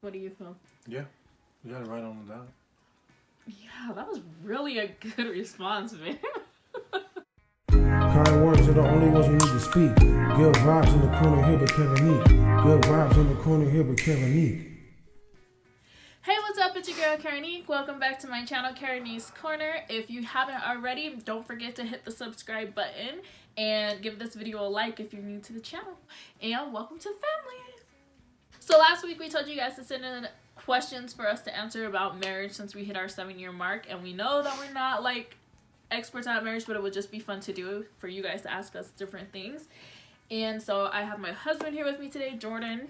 What do you feel? Yeah, you got it right on the dot. Yeah, that was really a good response, man. Kind words are the only ones we need to speak. Good vibes in the corner here, but Karanique. Good vibes in the corner here, but Karanique. Hey, what's up? It's your girl Karanique. Welcome back to my channel, Karanique's Corner. If you haven't already, don't forget to hit the subscribe button and give this video a like if you're new to the channel. And welcome to the family. So last week we told you guys to send in questions for us to answer about marriage since we hit our 7-year mark, and we know that we're not like experts at marriage, but it would just be fun to do for you guys to ask us different things. And so I have my husband here with me today, Jordan.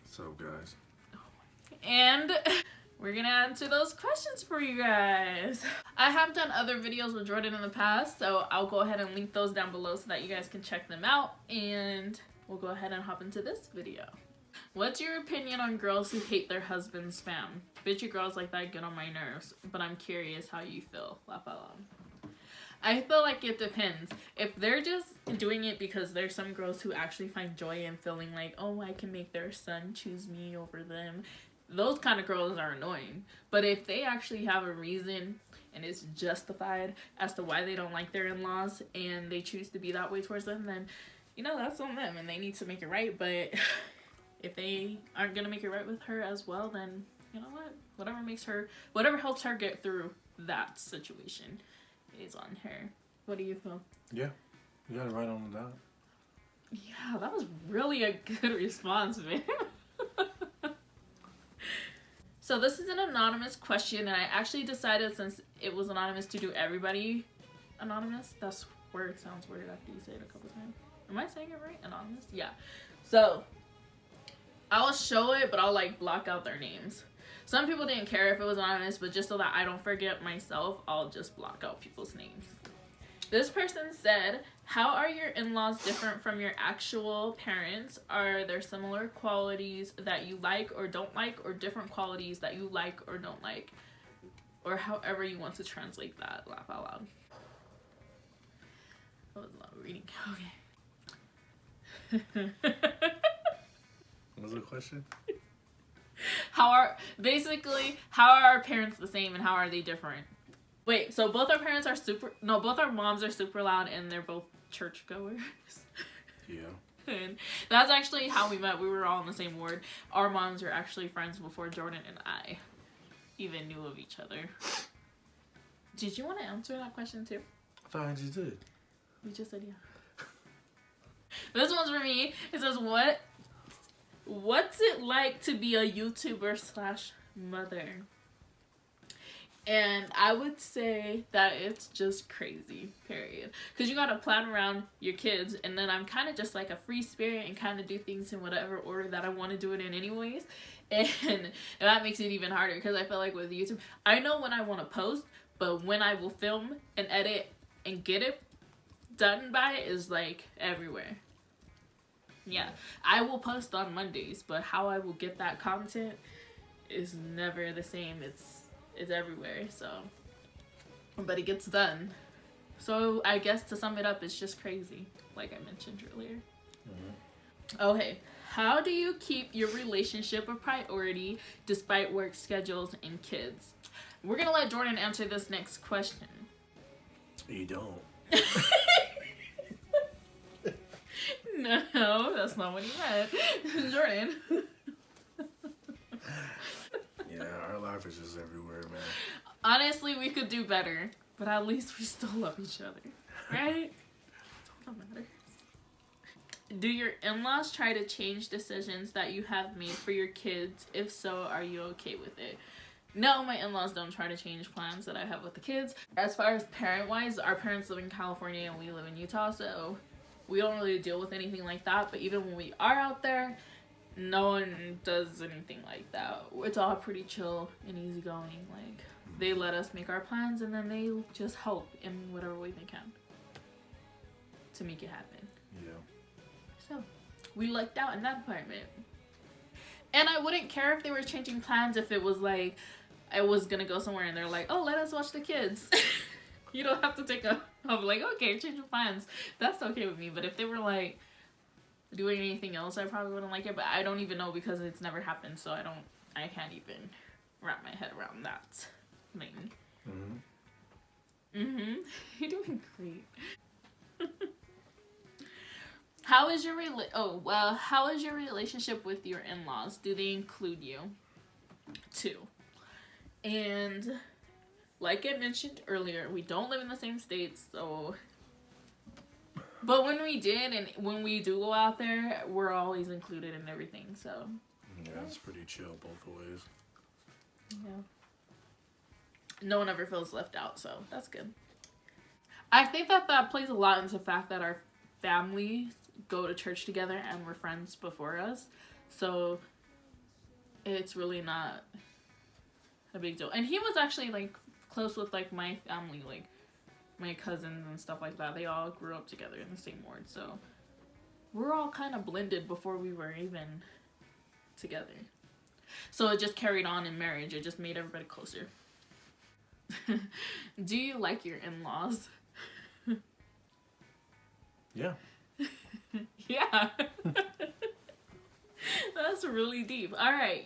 So guys, and we're gonna answer those questions for you guys. I have done other videos with Jordan in the past, so I'll go ahead and link those down below so that you guys can check them out, and we'll go ahead and hop into this video. What's your opinion on girls who hate their husband's spam? Bitchy girls like that get on my nerves, but I'm curious how you feel. Laugh out loud. I feel like it depends. If they're just doing it because there's some girls who actually find joy in feeling like, oh, I can make their son choose me over them, those kind of girls are annoying. But if they actually have a reason and it's justified as to why they don't like their in-laws and they choose to be that way towards them, then, you know, that's on them and they need to make it right. But if they aren't gonna make it right with her as well, then you know what? Whatever helps her get through that situation is on her. What do you feel? yeah, you got it right on the dot. Yeah, that was really a good response, man. So this is an anonymous question, and I actually decided, since it was anonymous, to do everybody anonymous. That's where it sounds weird after you say it a couple times. Am I saying it right? Anonymous? Yeah. So I'll show it, but I'll like block out their names. Some people didn't care if it was anonymous, but just so that I don't forget myself, I'll just block out people's names. This person said, how are your in-laws different from your actual parents? Are there similar qualities that you like or don't like, or different qualities that you like or don't like? Or however you want to translate that. Laugh out loud. That was a lot of reading. Okay. What was the question? How are our parents the same and how are they different? Wait, so both our moms are super loud and they're both churchgoers. Yeah. And that's actually how we met. We were all in the same ward. Our moms were actually friends before Jordan and I even knew of each other. Did you want to answer that question too? I thought I just did. You just said yeah. This one's for me. It says, what's it like to be a YouTuber / mother? And I would say that it's just crazy, period. Because you gotta plan around your kids, and then I'm kind of just like a free spirit and kind of do things in whatever order that I want to do it in anyways. And that makes it even harder because I feel like with YouTube, I know when I want to post, but when I will film and edit and get it done by is like everywhere. Yeah, I will post on Mondays, but how I will get that content is never the same. It's everywhere, so, but it gets done. So I guess to sum it up, it's just crazy, like I mentioned earlier. Okay, how do you keep your relationship a priority despite work schedules and kids? We're gonna let Jordan answer this next question. You don't. No, that's not what he meant. Jordan. Yeah, our life is just everywhere, man. Honestly, we could do better, but at least we still love each other, right? That's all that matters. Do your in-laws try to change decisions that you have made for your kids? If so, are you okay with it? No, my in-laws don't try to change plans that I have with the kids. As far as parent-wise, our parents live in California and we live in Utah, so we don't really deal with anything like that. But even when we are out there, no one does anything like that. It's all pretty chill and easygoing. Like, they let us make our plans and then they just help in whatever way they can to make it happen. Yeah. So, we lucked out in that department. And I wouldn't care if they were changing plans if it was like, I was gonna go somewhere and they're like, oh, let us watch the kids. You don't have to take I'm like, okay, change your plans. That's okay with me. But if they were like, doing anything else, I probably wouldn't like it. But I don't even know because it's never happened, so I can't even wrap my head around that thing. You're doing great. How is your relationship with your in-laws? Do they include you too? And like I mentioned earlier, we don't live in the same states, so. But when we did, and when we do go out there, we're always included in everything. So. Yeah, it's pretty chill both ways. Yeah. No one ever feels left out, so that's good. I think that plays a lot into the fact that our families go to church together and we're friends before us, so it's really not a big deal. And he was actually like close with like my family, like my cousins and stuff like that. They all grew up together in the same ward, so we're all kind of blended before we were even together. So it just carried on in marriage. It just made everybody closer. Do you like your in-laws? Yeah. Yeah. That's really deep. All right.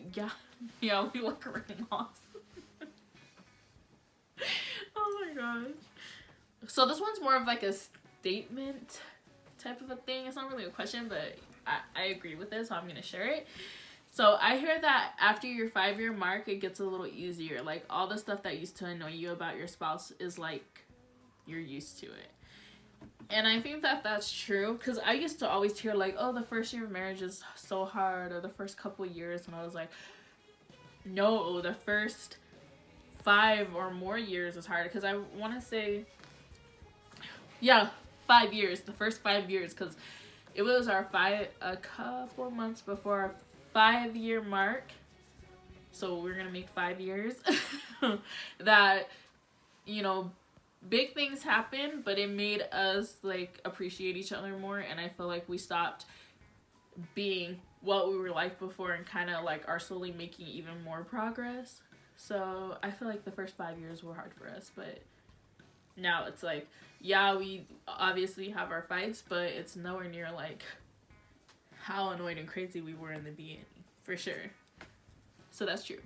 Yeah, we like our in-laws. Oh my gosh. So this one's more of like a statement type of a thing. It's not really a question, but I agree with this, so I'm gonna share it. So I hear that after your 5-year mark, it gets a little easier. Like all the stuff that used to annoy you about your spouse is like you're used to it. And I think that that's true, because I used to always hear like, oh, the first year of marriage is so hard, or the first couple of years, and I was like, no, the first 5 or more years is hard, because I want to say, yeah, 5 years, the first 5 years, because it was a couple months before our 5-year mark, so we're gonna make 5 years, that, you know, big things happened, but it made us like appreciate each other more, and I feel like we stopped being what we were like before and kind of like are slowly making even more progress. So I feel like the first 5 years were hard for us, but now it's like, yeah, we obviously have our fights, but it's nowhere near like how annoyed and crazy we were in the beginning, for sure. So that's true.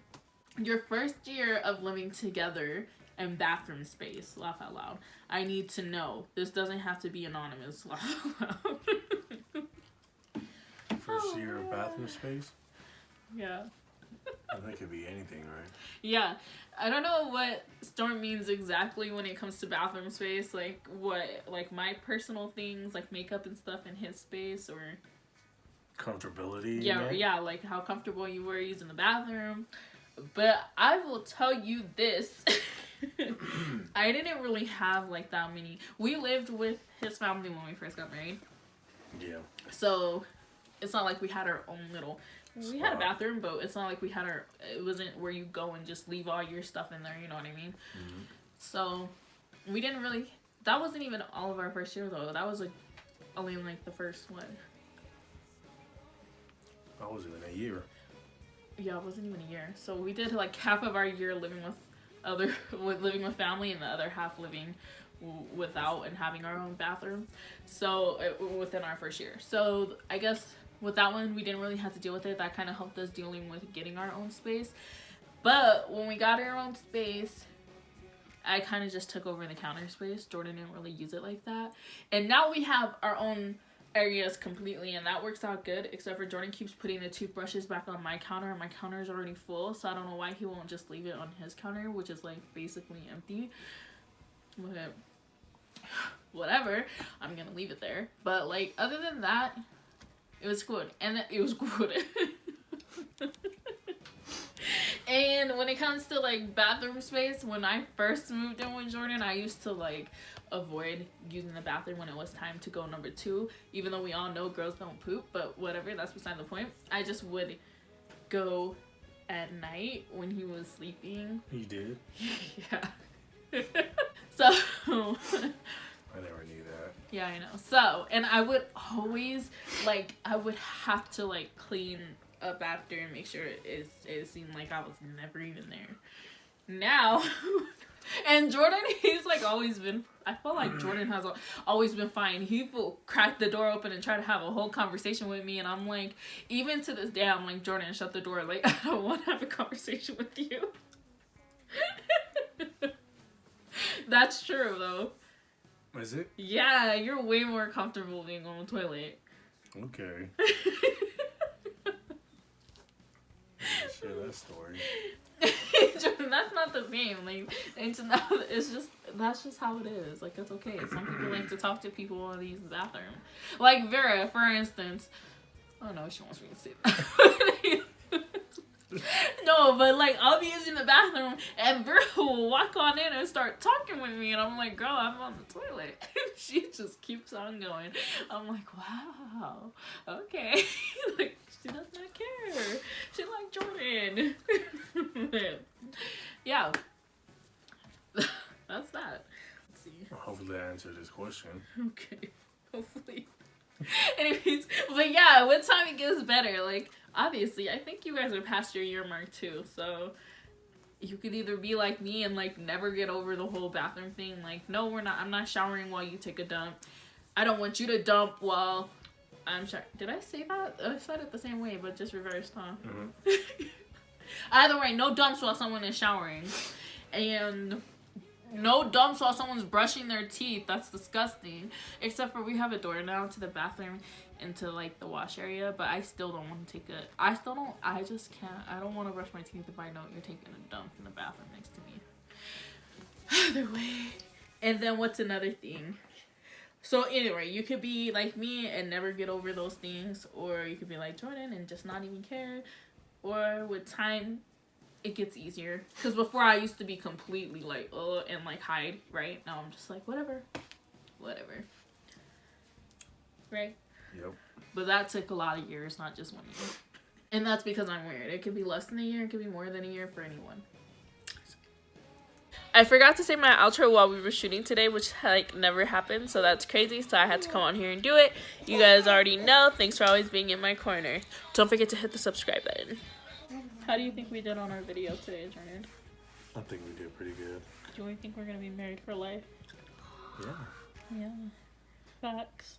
Your first year of living together and bathroom space, laugh out loud. I need to know. This doesn't have to be anonymous. Laugh out loud. First year of bathroom space? Yeah. That could be anything, right? Yeah. I don't know what Storm means exactly when it comes to bathroom space. Like what, like my personal things, like makeup and stuff in his space, or comfortability. Yeah, yeah, like how comfortable you were using the bathroom. But I will tell you this. I didn't really have like that many. We lived with his family when we first got married. Yeah. So it's not like we had our own little. We had a bathroom, but it's not like we had our. It wasn't where you go and just leave all your stuff in there. You know what I mean? Mm-hmm. So we didn't really. That wasn't even all of our first year though. That was like only like the first one. That wasn't even a year. Yeah, it wasn't even a year. So we did like half of our year living with family, and the other half living without and having our own bathroom. So within our first year. So I guess with that one, we didn't really have to deal with it. That kind of helped us dealing with getting our own space. But when we got our own space, I kind of just took over the counter space. Jordan didn't really use it like that. And now we have our own areas completely, and that works out good, except for Jordan keeps putting the toothbrushes back on my counter, and my counter is already full, so I don't know why he won't just leave it on his counter, which is like basically empty. But whatever, I'm gonna leave it there. But like other than that, it was good. And it was good. And when it comes to like bathroom space, when I first moved in with Jordan, I used to like avoid using the bathroom when it was time to go number 2, even though we all know girls don't poop, but whatever, that's beside the point. I just would go at night when he was sleeping. You did? Yeah. So I never knew that. Yeah, I know. So, and I would always like, I would have to like clean up after and make sure it seemed like I was never even there. Now And Jordan, he's like always been. I feel like Jordan has always been fine. He will crack the door open and try to have a whole conversation with me, and I'm like, even to this day, I'm like, Jordan, shut the door. Like, I don't want to have a conversation with you. That's true, though. Is it? Yeah, you're way more comfortable being on the toilet. Okay. Share that story. Jordan, that's not the same. Like, it's just that's just how it is. Like, it's okay. Some people like to talk to people in these bathrooms. Like Vera, for instance. Oh no, she wants me to say that. No, but like I'll be using the bathroom and Vera will walk on in and start talking with me, and I'm like, girl, I'm on the toilet. She just keeps on going. I'm like, wow, okay. Like, she does not care. She like Jordan. Yeah. That's that. Let's see. Hopefully I answered this question. Okay. Hopefully. Anyways, but yeah, with time it gets better. Like, obviously, I think you guys are past your year mark too, so you could either be like me and like never get over the whole bathroom thing. Like, no, I'm not showering while you take a dump. I don't want you to dump while I'm showering. Did I say that? I said it the same way, but just reversed, huh? Mm-hmm. Either way, no dumps while someone is showering. And no dumps while someone's brushing their teeth. That's disgusting. Except for we have a door now to the bathroom into like the wash area, but I still don't want to take I just can't. I don't want to brush my teeth if I know you're taking a dump in the bathroom next to me. Either way. And then what's another thing? So anyway, you could be like me and never get over those things, or you could be like Jordan and just not even care. Or with time, it gets easier. Because before I used to be completely like, oh, and like hide, right? Now I'm just like, whatever. Right? Yep. But that took a lot of years, not just 1 year. And that's because I'm weird. It could be less than a year. It could be more than a year for anyone. I forgot to say my outro while we were shooting today, which like never happened, so that's crazy. So I had to come on here and do it. You guys already know. Thanks for always being in my corner. Don't forget to hit the subscribe button. How do you think we did on our video today, Jordan? I think we did pretty good. Do you think we're gonna be married for life? Yeah. Yeah. Facts.